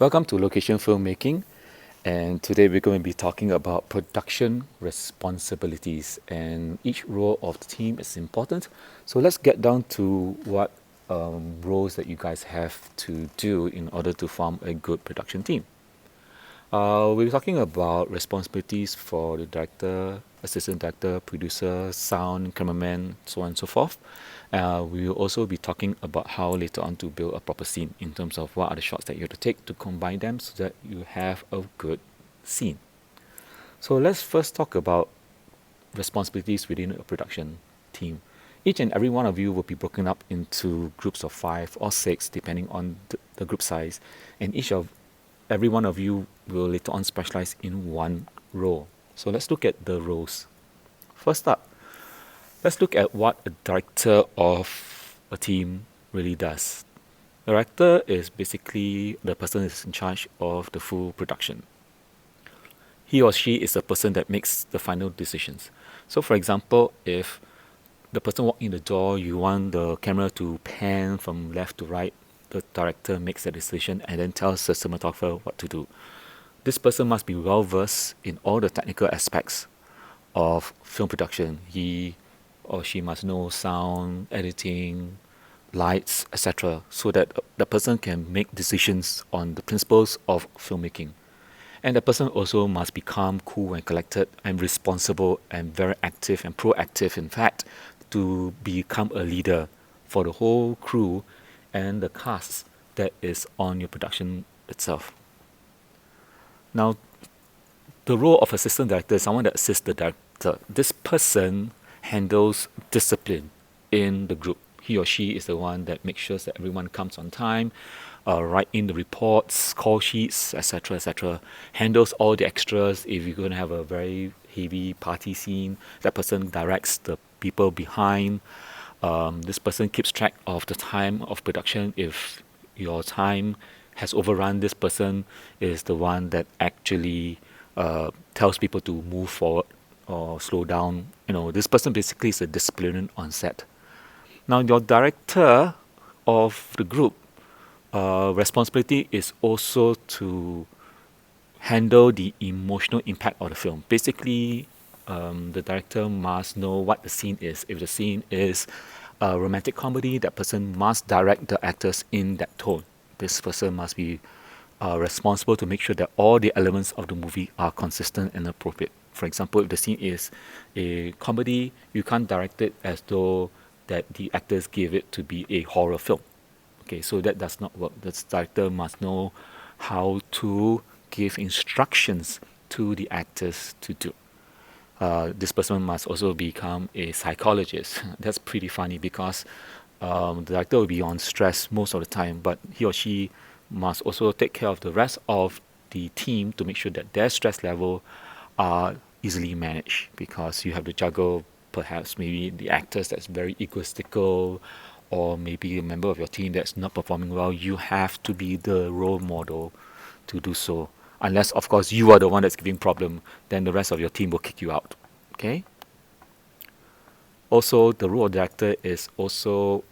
Welcome to Location Filmmaking, and today we're going to be talking about production responsibilities. And each role of the team is important. So let's get down to what roles that you guys have to do in order to form a good production team. We're talking about responsibilities for the director, assistant director, producer, sound, cameraman, so on and so forth. We will also be talking about how later on to build a proper scene in terms of what are the shots that you have to take to combine them so that you have a good scene. So let's first talk about responsibilities within a production team. Each and every one of you will be broken up into groups of 5 or 6, depending on the group size, and each of every one of you will later on specialize in one role. So let's look at the roles. First up, let's look at what a director of a team really does. The director is basically the person who is in charge of the full production. He or she is the person that makes the final decisions. So, for example, if the person walk in the door, you want the camera to pan from left to right, the director makes the decision and then tells the cinematographer what to do. This person must be well versed in all the technical aspects of film production. He or she must know sound, editing, lights, etc., so that the person can make decisions on the principles of filmmaking. And the person also must be calm, cool, and collected, and responsible, and very active and proactive, in fact, to become a leader for the whole crew and the cast that is on your production itself. Now, the role of assistant director is someone that assists the director. This person handles discipline in the group. He or she is the one that makes sure that everyone comes on time, write in the reports, call sheets, etc., etc. Handles all the extras. If you're going to have a very heavy party scene, that person directs the people behind. This person keeps track of the time of production. If your time has overrun, this person is the one that actually tells people to move forward or slow down. This person basically is a disciplinarian on set. Now, your director of the group responsibility is also to handle the emotional impact of the film. Basically, the director must know what the scene is. If the scene is a romantic comedy, that person must direct the actors in that tone. This person must be responsible to make sure that all the elements of the movie are consistent and appropriate. For example, if the scene is a comedy, you can't direct it as though that the actors give it to be a horror film. Okay, so that does not work. The director must know how to give instructions to the actors to do. This person must also become a psychologist. That's pretty funny because the director will be on stress most of the time, but he or she must also take care of the rest of the team to make sure that their stress level are easily managed, because you have to juggle perhaps maybe the actors that's very egoistical, or maybe a member of your team that's not performing well. You have to be the role model to do so. Unless, of course, you are the one that's giving problem, then the rest of your team will kick you out. Okay? Also, the role of director is also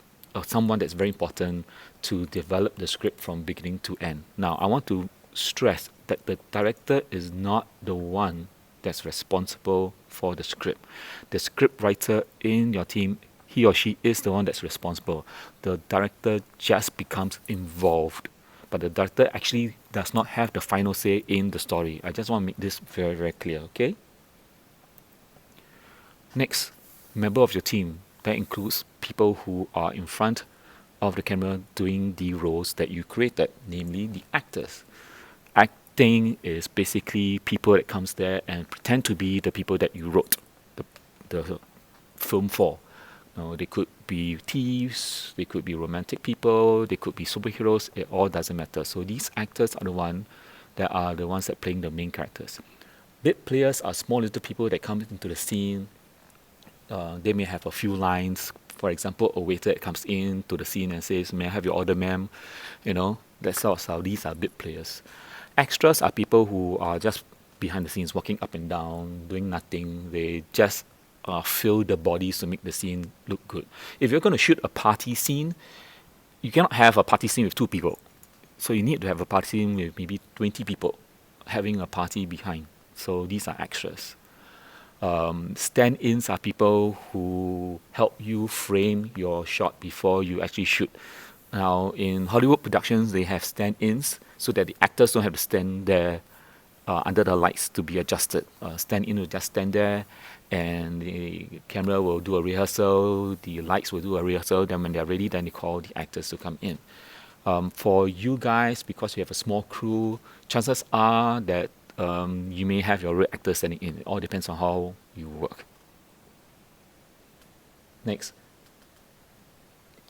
someone that's very important to develop the script from beginning to end. Now, I want to stress that the director is not the one that's responsible for the script. The script writer in your team, he or she is the one that's responsible. The director just becomes involved, but the director actually does not have the final say in the story. I just want to make this very, very clear, okay? Next, member of your team. That includes people who are in front of the camera doing the roles that you created, namely the actors. Acting is basically people that comes there and pretend to be the people that you wrote the film for. They could be thieves, they could be romantic people, they could be superheroes. It all doesn't matter. So these actors are the ones that playing the main characters. Bit players are small little people that come into the scene. They may have a few lines. For example, a waiter that comes in to the scene and says, "May I have your order, ma'am?" That sort of stuff. These are bit players. Extras are people who are just behind the scenes, walking up and down, doing nothing. They just fill the bodies to make the scene look good. If you're going to shoot a party scene, you cannot have a party scene with two people. So you need to have a party with maybe 20 people having a party behind. So these are extras. Stand-ins are people who help you frame your shot before you actually shoot. Now, in Hollywood productions, they have stand-ins so that the actors don't have to stand there under the lights to be adjusted. Stand-in will just stand there, and the camera will do a rehearsal, the lights will do a rehearsal. Then when they're ready, then they call the actors to come in. For you guys, because you have a small crew, chances are that you may have your real actors standing in. It all depends on how you work. Next,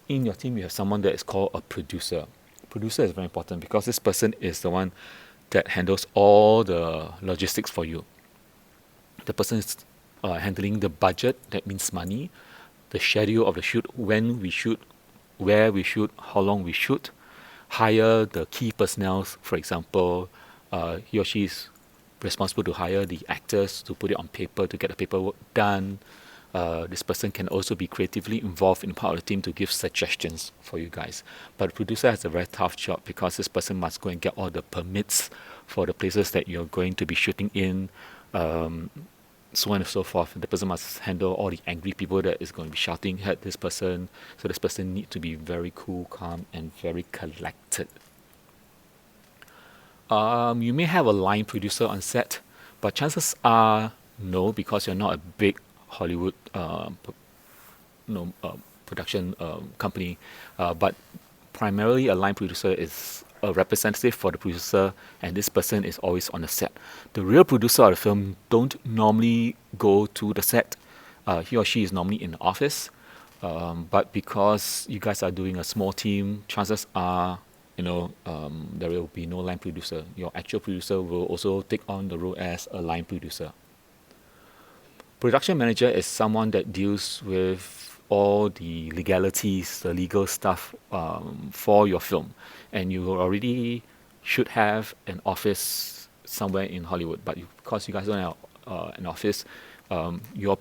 in your team, you have someone that is called a producer. Producer is very important because this person is the one that handles all the logistics for you. The person is handling the budget, that means money, the schedule of the shoot, when we shoot, where we shoot, how long we shoot, hire the key personnel. For example, he or she is responsible to hire the actors to put it on paper, to get the paperwork done. This person can also be creatively involved in part of the team to give suggestions for you guys. But the producer has a very tough job because this person must go and get all the permits for the places that you're going to be shooting in, so on and so forth. The person must handle all the angry people that is going to be shouting at this person. So this person needs to be very cool, calm, and very collected. You may have a line producer on set, but chances are no, because you're not a big Hollywood production company. But primarily, a line producer is a representative for the producer, and this person is always on the set. The real producer of the film don't normally go to the set. He or she is normally in the office. But because you guys are doing a small team, chances are, there will be no line producer. Your actual producer will also take on the role as a line producer. Production manager is someone that deals with all the legalities, the legal stuff for your film. And you already should have an office somewhere in Hollywood. But because you guys don't have an office, your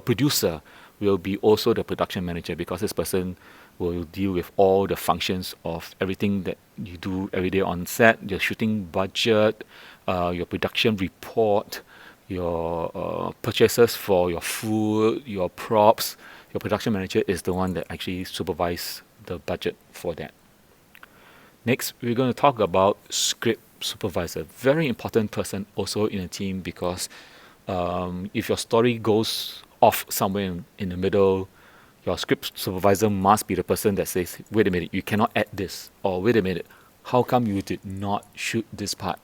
producer will be also the production manager, because this person will deal with all the functions of everything that you do every day on set, your shooting budget, your production report, your purchases for your food, your props. Your production manager is the one that actually supervises the budget for that. Next, we're going to talk about script supervisor. Very important person also in a team, because if your story goes off somewhere in the middle, your script supervisor must be the person that says, wait a minute, you cannot add this, or wait a minute, how come you did not shoot this part?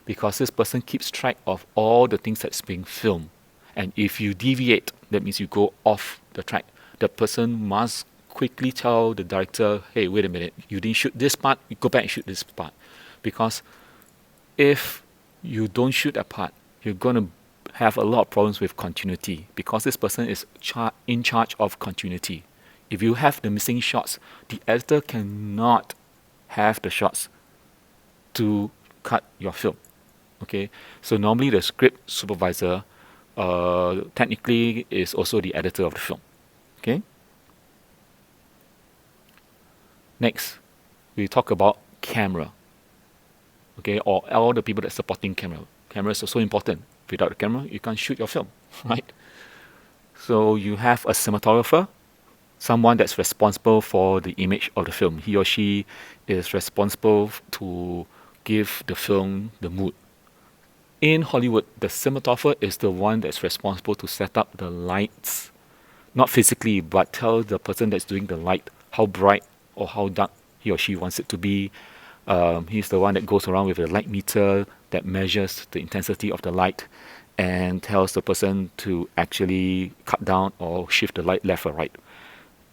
Because this person keeps track of all the things that's being filmed. And if you deviate, that means you go off the track. The person must quickly tell the director, hey, wait a minute, you didn't shoot this part, you go back and shoot this part. Because if you don't shoot that part, you're going to have a lot of problems with continuity, because this person is in charge of continuity. If you have the missing shots, the editor cannot have the shots to cut your film. Okay, so normally the script supervisor technically is also the editor of the film. Okay. Next, we talk about camera. Okay, or all the people that supporting camera. Camera is also important. Without the camera, you can't shoot your film, right? So you have a cinematographer, someone that's responsible for the image of the film. He or she is responsible to give the film the mood. In Hollywood, the cinematographer is the one that's responsible to set up the lights, not physically, but tell the person that's doing the light how bright or how dark he or she wants it to be. He's the one that goes around with a light meter that measures the intensity of the light and tells the person to actually cut down or shift the light left or right.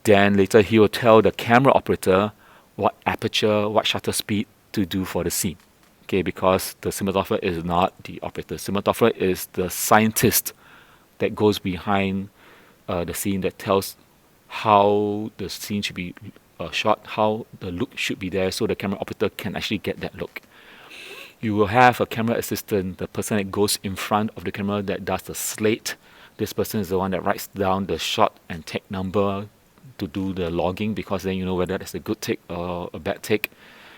Then later he will tell the camera operator what aperture, what shutter speed to do for the scene. Okay, because the cinematographer is not the operator. Cinematographer is the scientist that goes behind the scene, that tells how the scene should be shot, how the look should be there, so the camera operator can actually get that look. You will have a camera assistant, the person that goes in front of the camera that does the slate. This person is the one that writes down the shot and take number to do the logging, because then you know whether that's a good take or a bad take.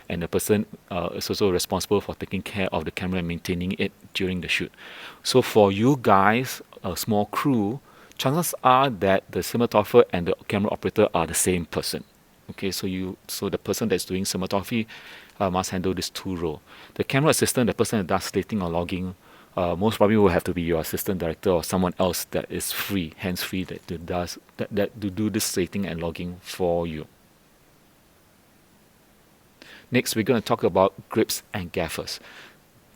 and the person is also responsible for taking care of the camera and maintaining it during the shoot. So for you guys, a small crew, chances are that the cinematographer and the camera operator are the same person. Okay, so the person that's doing cinematography must handle these two roles. The camera assistant, the person that does slating or logging, most probably will have to be your assistant director or someone else that is free, hands free, that to do this slating and logging for you. Next, we're going to talk about grips and gaffers.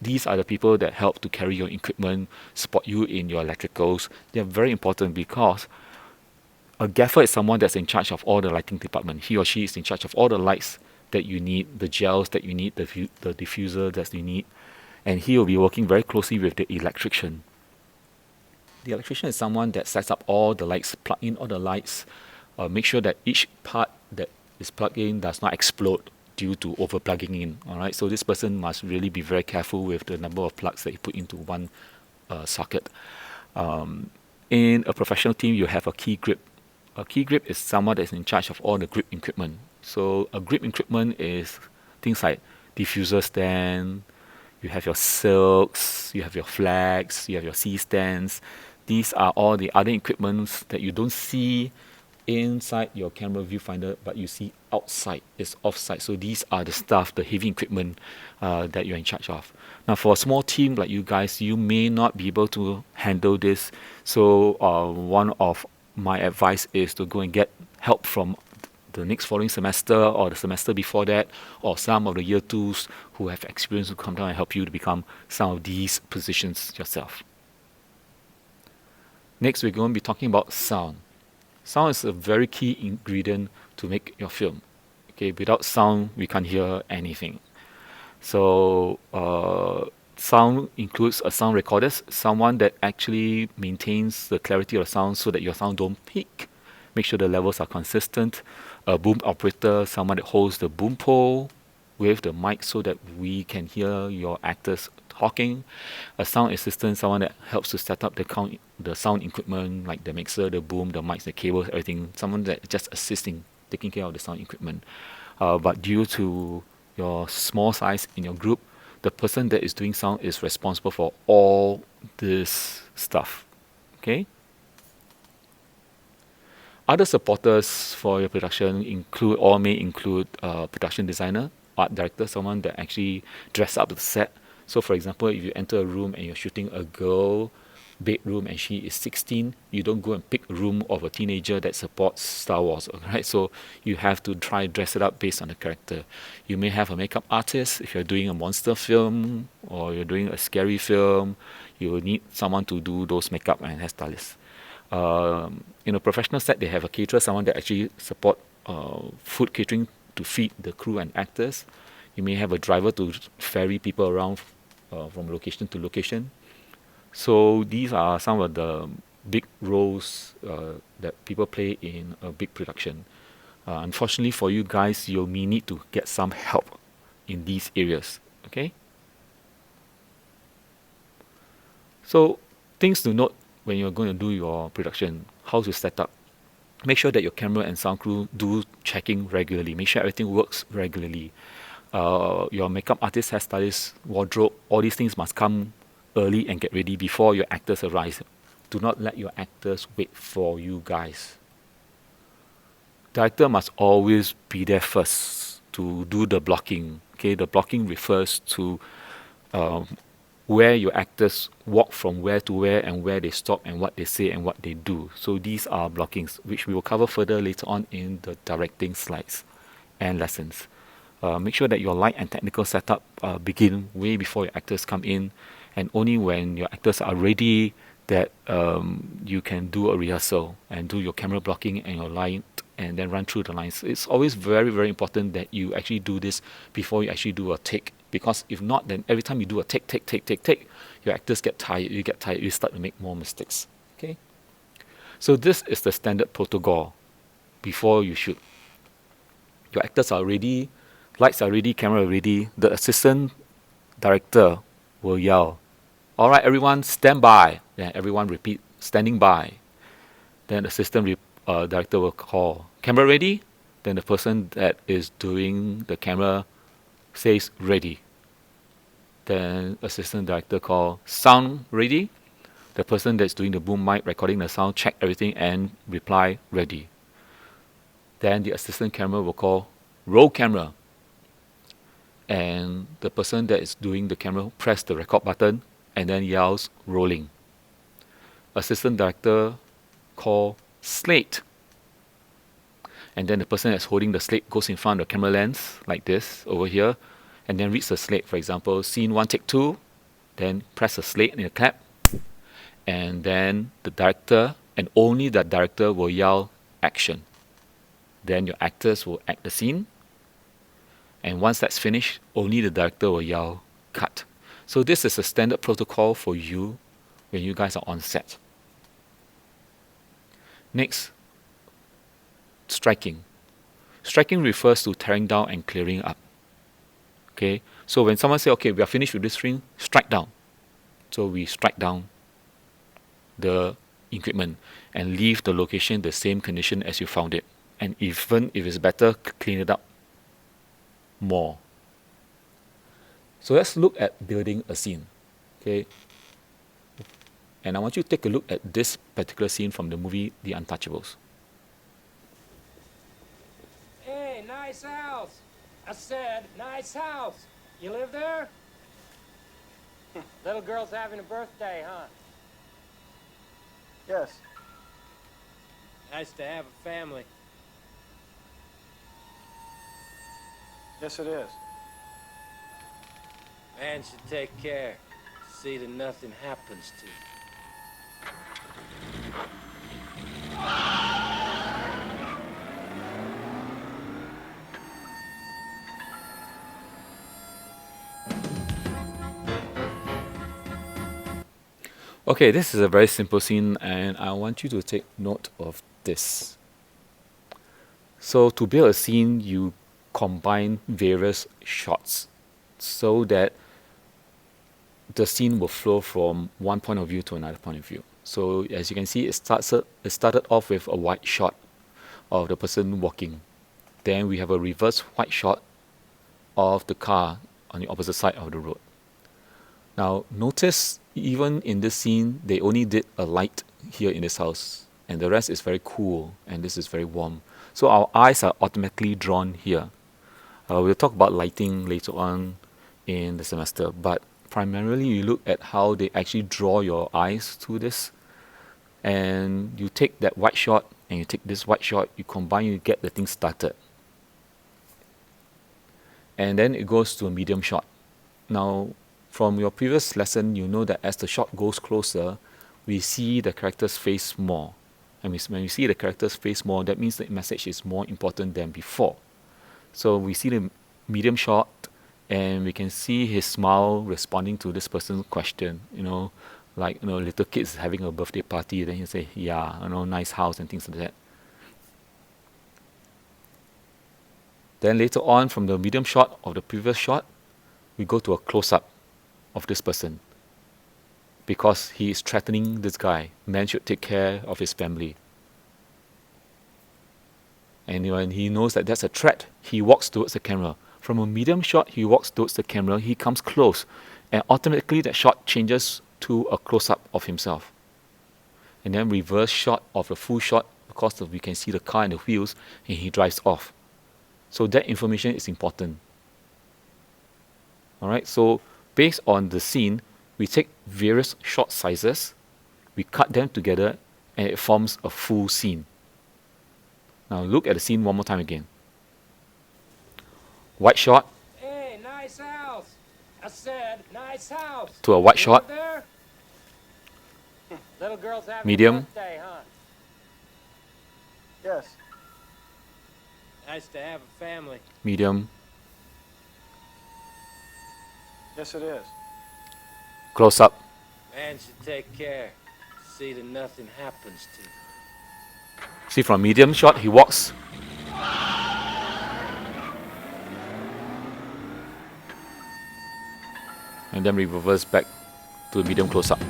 These are the people that help to carry your equipment, support you in your electricals. They are very important because a gaffer is someone that's in charge of all the lighting department. He or she is in charge of all the lights that you need, the gels that you need, the diffuser that you need, and he will be working very closely with the electrician. The electrician is someone that sets up all the lights, plug in all the lights, make sure that each part that is plugged in does not explode due to overplugging in. All right, so this person must really be very careful with the number of plugs that you put into one socket. In a professional team, you have a key grip. A key grip is someone that's in charge of all the grip equipment. So a grip equipment is things like diffuser stand, you have your silks, you have your flags, you have your C stands. These are all the other equipments that you don't see inside your camera viewfinder, but you see outside. It's offside. So these are the stuff, the heavy equipment that you're in charge of. Now, for a small team like you guys, you may not be able to handle this. So one of my advice is to go and get help from the next following semester or the semester before that, or some of the year twos who have experience to come down and help you to become some of these positions yourself. Next, we're going to be talking about sound. Sound is a very key ingredient to make your film. Okay, without sound, we can't hear anything. So, sound includes a sound recorder, someone that actually maintains the clarity of the sound so that your sound don't peak. Make sure the levels are consistent. A boom operator, someone that holds the boom pole with the mic so that we can hear your actors talking. A sound assistant, someone that helps to set up the sound equipment like the mixer, the boom, the mics, the cables, everything. Someone that just assisting, taking care of the sound equipment. But due to your small size in your group, the person that is doing sound is responsible for all this stuff. Okay? Other supporters for your production include or may include production designer, art director, someone that actually dress up the set. So, for example, if you enter a room and you're shooting a girl bedroom and she is 16, you don't go and pick a room of a teenager that supports Star Wars, right? So you have to try dress it up based on the character. You may have a makeup artist if you're doing a monster film or you're doing a scary film. You will need someone to do those makeup and hairstylists. In a professional set, they have a caterer, someone that actually support food catering to feed the crew and actors. You may have a driver to ferry people around from location to location. So these are some of the big roles that people play in a big production. Unfortunately for you guys, you may need to get some help in these areas. Okay. So things to note when you're going to do your production, how to set up. Make sure that your camera and sound crew do checking regularly. Make sure everything works regularly. Your makeup artist, hairstylist, wardrobe, all these things must come early and get ready before your actors arrive. Do not let your actors wait for you guys. Director must always be there first to do the blocking. Okay, the blocking refers to where your actors walk from where to where and where they stop and what they say and what they do. So these are blockings, which we will cover further later on in the directing slides and lessons. Make sure that your light and technical setup begin way before your actors come in, and only when your actors are ready that you can do a rehearsal and do your camera blocking and your light and then run through the lines. It's always very, very important that you actually do this before you actually do a take, because if not, then every time you do a take, your actors get tired, you start to make more mistakes. Okay? So this is the standard protocol before you shoot. Your actors are ready, lights are ready, camera ready. The assistant director will yell, "All right, everyone, stand by." Then everyone repeat, "Standing by." Then the assistant director will call, "Camera ready?" Then the person that is doing the camera says ready. Then assistant director call sound ready. The person that's doing the boom mic recording the sound check everything and reply ready. Then the assistant camera will call roll camera, and the person that is doing the camera press the record button and then yells rolling. Assistant director call slate, and then the person that's holding the slate goes in front of the camera lens like this over here and then reads the slate. For example, scene 1 take 2, then press the slate in the clap, and then the director and only the director will yell action. Then your actors will act the scene, and once that's finished, only the director will yell cut. So this is a standard protocol for you when you guys are on set. Next, striking. Striking refers to tearing down and clearing up. Okay, so when someone says, okay, we are finished with this scene, strike down. So we strike down the equipment and leave the location the same condition as you found it. And even if it's better, clean it up more. So let's look at building a scene. Okay, and I want you to take a look at this particular scene from the movie The Untouchables. Hey, nice house. I said, nice house. You live there? Little girl's having a birthday, huh? Yes. Nice to have a family. Yes, it is. Man should take care. See that nothing happens to you. Okay, this is a very simple scene and I want you to take note of this. So to build a scene, you combine various shots so that the scene will flow from one point of view to another point of view. So as you can see, it started off with a wide shot of the person walking. Then we have a reverse wide shot of the car on the opposite side of the road. Now notice even in this scene, they only did a light here in this house and the rest is very cool and this is very warm. So our eyes are automatically drawn here. We'll talk about lighting later on in the semester, but primarily you look at how they actually draw your eyes to this, and you take that white shot and you take this white shot, you combine, you get the thing started. And then it goes to a medium shot. Now, from your previous lesson, you know that as the shot goes closer, we see the character's face more. And when we see the character's face more, that means the message is more important than before. So we see the medium shot and we can see his smile responding to this person's question, like, little kids having a birthday party, then he'll say, yeah, nice house and things like that. Then later on, from the medium shot of the previous shot, we go to a close-up of this person because he is threatening this guy. Man should take care of his family. And when he knows that that's a threat, he walks towards the camera. From a medium shot, he walks towards the camera, he comes close, and automatically that shot changes to a close-up of himself. And then reverse shot of the full shot, because we can see the car and the wheels, and he drives off. So that information is important. Alright, so based on the scene, we take various shot sizes, we cut them together, and it forms a full scene. Now look at the scene one more time again. White shot. Hey, nice house. I said, nice house. To a white You shot. live there? Little girl's having Medium. a birthday, huh? Yes. Nice to have a family. Medium. Yes, it is. Close up. Man should take care. See that nothing happens to you. See, from medium shot, he walks. And then we reverse back to the medium close-up.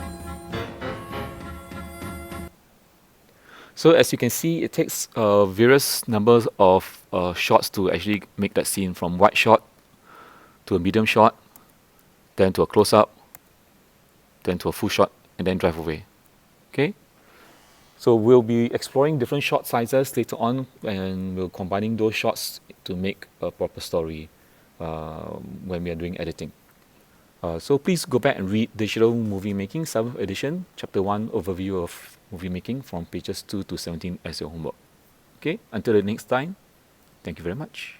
So as you can see, it takes various numbers of shots to actually make that scene, from wide shot to a medium shot, then to a close up, then to a full shot, and then drive away. Okay? So we'll be exploring different shot sizes later on, and we're combining those shots to make a proper story when we are doing editing. So please go back and read Digital Movie Making 7th edition, Chapter 1 Overview of Movie Making from pages 2 to 17 as your homework. Okay, until the next time, thank you very much.